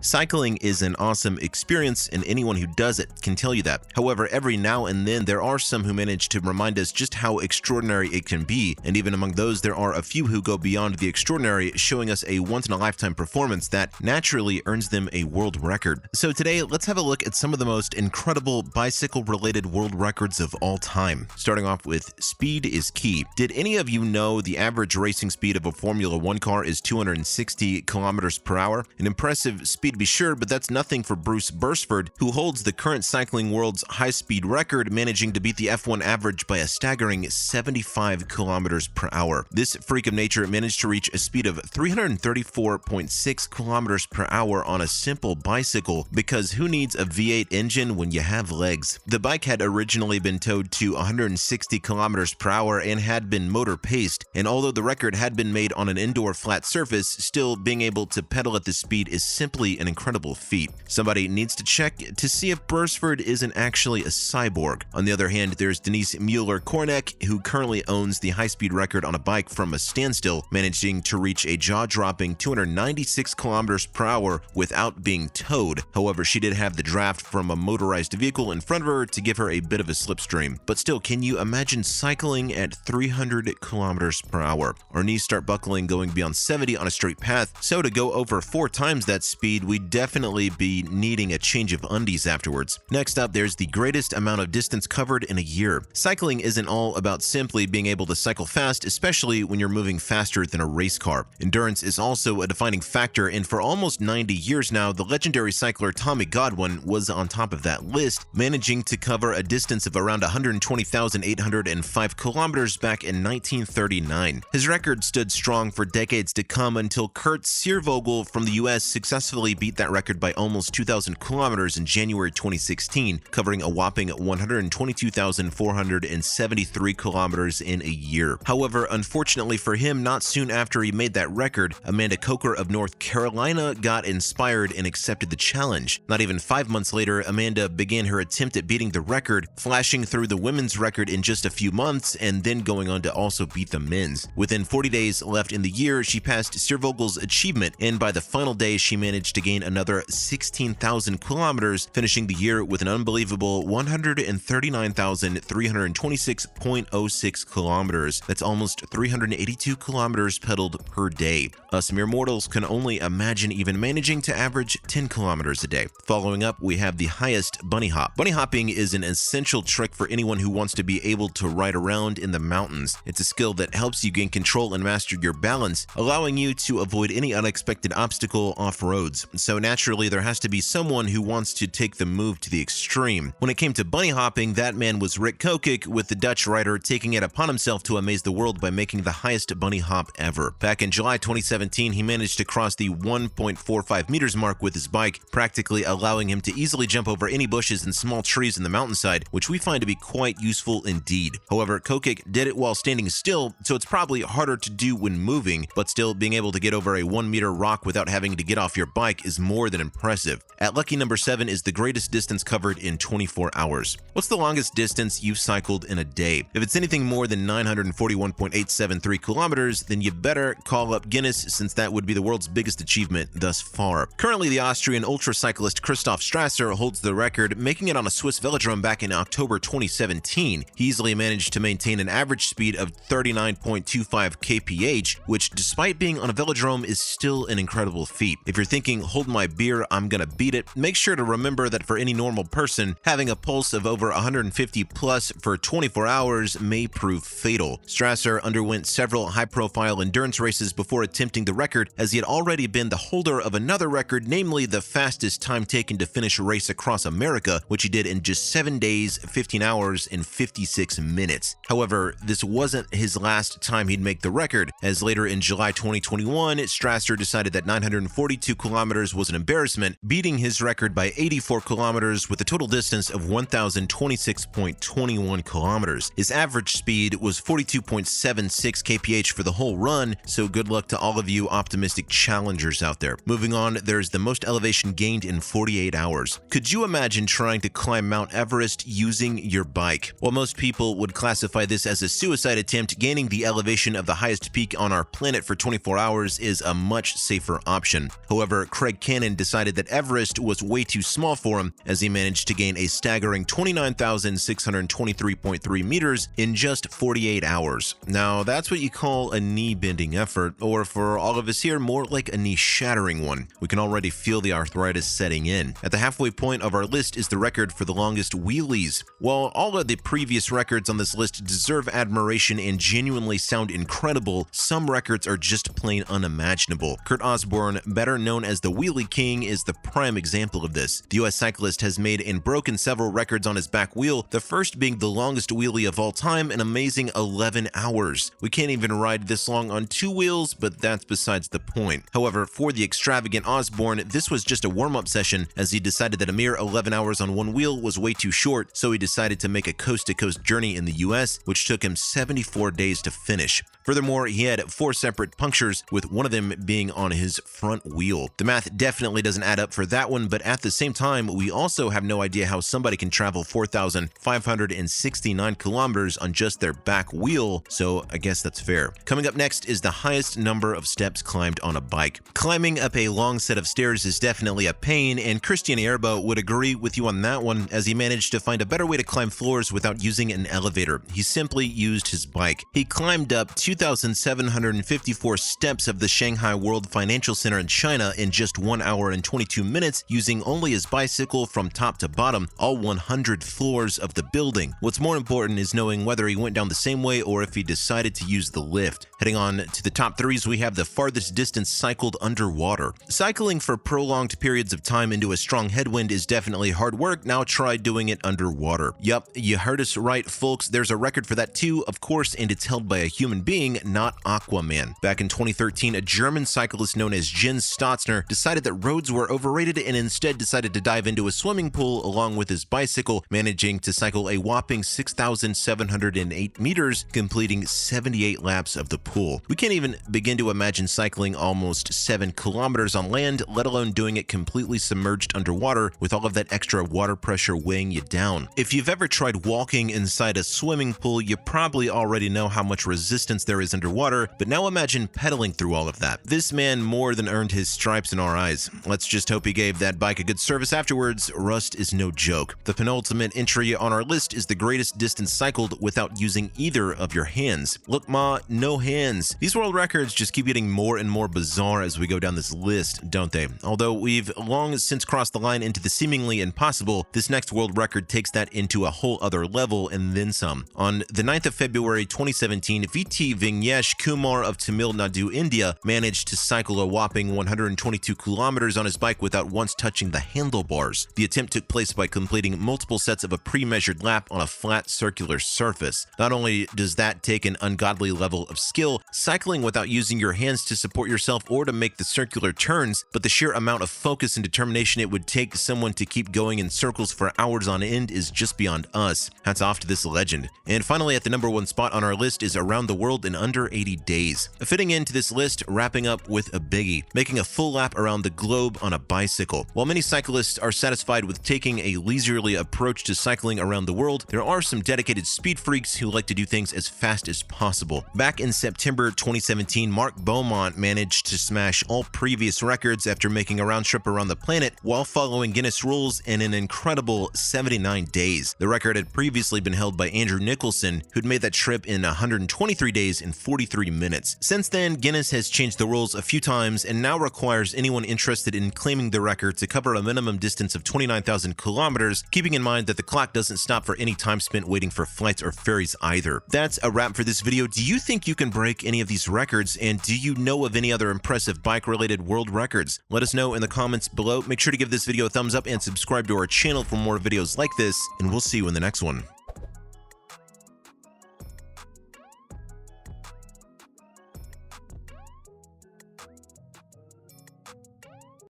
Cycling is an awesome experience, and anyone who does it can tell you that. However, every now and then there are some who manage to remind us just how extraordinary it can be, and even among those there are a few who go beyond the extraordinary, showing us a once-in-a-lifetime performance that naturally earns them a world record. So today, let's have a look at some of the most incredible bicycle-related world records of all time. Starting off with speed is key. Did any of you know the average racing speed of a Formula One car is 260 kilometers per hour? An impressive speed to be sure, but that's nothing for Bruce Bursford, who holds the current cycling world's high-speed record, managing to beat the F1 average by a staggering 75 kilometers per hour. This freak of nature managed to reach a speed of 334.6 kilometers per hour on a simple bicycle, because who needs a V8 engine when you have legs? The bike had originally been towed to 160 kilometers per hour and had been motor paced, and although the record had been made on an indoor flat surface, still being able to pedal at this speed is simply an incredible feat. Somebody needs to check to see if Bursford isn't actually a cyborg. On the other hand, there's Denise Mueller-Korneck, who currently owns the high-speed record on a bike from a standstill, managing to reach a jaw-dropping 296 kilometers per hour without being towed. However, she did have the draft from a motorized vehicle in front of her to give her a bit of a slipstream. But still, can you imagine cycling at 300 kilometers per hour? Our knees start buckling going beyond 70 on a straight path, so to go over 4 times that speed, we'd definitely be needing a change of undies afterwards. Next up, there's the greatest amount of distance covered in a year. Cycling isn't all about simply being able to cycle fast, especially when you're moving faster than a race car. Endurance is also a defining factor, and for almost 90 years now, the legendary cycler Tommy Godwin was on top of that list, managing to cover a distance of around 120,805 kilometers back in 1939. His record stood strong for decades to come until Kurt Searvogel from the US successfully beat that record by almost 2,000 kilometers in January 2016, covering a whopping 122,473 kilometers in a year. However, unfortunately for him, not soon after he made that record, Amanda Coker of North Carolina got inspired and accepted the challenge. Not even 5 months later, Amanda began her attempt at beating the record, flashing through the women's record in just a few months and then going on to also beat the men's. Within 40 days left in the year, she passed Searvogel's achievement, and by the final day, she managed to gain another 16,000 kilometers, finishing the year with an unbelievable 139,326.06 kilometers. That's almost 382 kilometers pedaled per day. Us mere mortals can only imagine even managing to average 10 kilometers a day. Following up, we have the highest bunny hop. Bunny hopping is an essential trick for anyone who wants to be able to ride around in the mountains. It's a skill that helps you gain control and master your balance, allowing you to avoid any unexpected obstacle off roads. So naturally, there has to be someone who wants to take the move to the extreme. When it came to bunny hopping, that man was Rick Kokik, with the Dutch rider taking it upon himself to amaze the world by making the highest bunny hop ever. Back in July 2017, he managed to cross the 1.45 meters mark with his bike, practically allowing him to easily jump over any bushes and small trees in the mountainside, which we find to be quite useful indeed. However, Kokik did it while standing still, so it's probably harder to do when moving, but still being able to get over a 1-meter rock without having to get off your bike is more than impressive. At lucky number 7 is the greatest distance covered in 24 hours. What's the longest distance you've cycled in a day? If it's anything more than 941.873 kilometers, then you better call up Guinness, since that would be the world's biggest achievement thus far. Currently, the Austrian ultra-cyclist Christoph Strasser holds the record, making it on a Swiss velodrome back in October 2017. He easily managed to maintain an average speed of 39.25 kph, which, despite being on a velodrome, is still an incredible feat. If you're thinking, hold my beer, I'm gonna beat it, make sure to remember that for any normal person, having a pulse of over 150 plus for 24 hours may prove fatal. Strasser underwent several high-profile endurance races before attempting the record, as he had already been the holder of another record, namely the fastest time taken to finish a race across America, which he did in just 7 days, 15 hours, and 56 minutes. However, this wasn't his last time he'd make the record, as later in July 2021, Strasser decided that 942 kilometers was an embarrassment, beating his record by 84 kilometers with a total distance of 1,026.21 kilometers. His average speed was 42.76 kph for the whole run, so good luck to all of you optimistic challengers out there. Moving on, there's the most elevation gained in 48 hours. Could you imagine trying to climb Mount Everest using your bike? While most people would classify this as a suicide attempt, gaining the elevation of the highest peak on our planet for 24 hours is a much safer option. However, Craig Greg Cannon decided that Everest was way too small for him, as he managed to gain a staggering 29,623.3 meters in just 48 hours. Now, that's what you call a knee-bending effort, or for all of us here, more like a knee-shattering one. We can already feel the arthritis setting in. At the halfway point of our list is the record for the longest wheelies. While all of the previous records on this list deserve admiration and genuinely sound incredible, some records are just plain unimaginable. Kurt Osborne, better known as the Wheelie King, is the prime example of this. The US cyclist has made and broken several records on his back wheel, the first being the longest wheelie of all time, an amazing 11 hours. We can't even ride this long on two wheels, but that's besides the point. However, for the extravagant Osborne, this was just a warm-up session, as he decided that a mere 11 hours on one wheel was way too short, so he decided to make a coast-to-coast journey in the US, which took him 74 days to finish. Furthermore, he had 4 separate punctures, with one of them being on his front wheel. The math definitely doesn't add up for that one, but at the same time, we also have no idea how somebody can travel 4,569 kilometers on just their back wheel, so I guess that's fair. Coming up next is the highest number of steps climbed on a bike. Climbing up a long set of stairs is definitely a pain, and Christian Erbo would agree with you on that one, as he managed to find a better way to climb floors without using an elevator. He simply used his bike. He climbed up 2,754 steps of the Shanghai World Financial Center in China in just 1 hour and 22 minutes using only his bicycle from top to bottom, all 100 floors of the building. What's more important is knowing whether he went down the same way or if he decided to use the lift. Heading on to the top 3s, we have the farthest distance cycled underwater. Cycling for prolonged periods of time into a strong headwind is definitely hard work. Now try doing it underwater. Yup, you heard us right, folks. There's a record for that too, of course, and it's held by a human being, not Aquaman. Back in 2013, a German cyclist known as Jens Stotzner decided that roads were overrated and instead decided to dive into a swimming pool along with his bicycle, managing to cycle a whopping 6,708 meters, completing 78 laps of the pool. We can't even begin to imagine cycling almost 7 kilometers on land, let alone doing it completely submerged underwater with all of that extra water pressure weighing you down. If you've ever tried walking inside a swimming pool, you probably already know how much resistance there is underwater, but now imagine pedaling through all of that. This man more than earned his stripes in our eyes. Let's just hope he gave that bike a good service afterwards. Rust is no joke. The penultimate entry on our list is the greatest distance cycled without using either of your hands. Look, ma, no hands. These world records just keep getting more and more bizarre as we go down this list, don't they? Although we've long since crossed the line into the seemingly impossible, this next world record takes that into a whole other level and then some. On the 9th of February 2017, VT Vignesh Kumar of Tamil Nadu, India, managed to cycle a whopping 122 kilometers on his bike without once touching the handlebars. The attempt took place by completing multiple sets of a pre-measured lap on a flat circular surface. Not only does that take an ungodly level of skill, cycling without using your hands to support yourself or to make the circular turns, but the sheer amount of focus and determination it would take someone to keep going in circles for hours on end is just beyond us. Hats off to this legend. And finally, at the number 1 spot on our list is Around the World in Under 80 Days. Fitting into this list, wrapping up with a biggie, making a full lap around the globe on a bicycle. While many cyclists are satisfied with taking a leisurely approach to cycling around the world, there are some dedicated speed freaks who like to do things as fast as possible. Back in September 2017, Mark Beaumont managed to smash all previous records after making a round trip around the planet while following Guinness rules in an incredible 79 days. The record had previously been held by Andrew Nicholson, who'd made that trip in 123 days and 43 minutes. Since then, Guinness has changed the rules a few times and now requires anyone interested in claiming the record to cover a minimum distance of 29,000 kilometers, keeping in mind that the clock doesn't stop for any time spent waiting for flights or ferries either. That's a wrap for this video. Do you think you can break any of these records, and do you know of any other impressive bike-related world records? Let us know in the comments below. Make sure to give this video a thumbs up and subscribe to our channel for more videos like this, and we'll see you in the next one.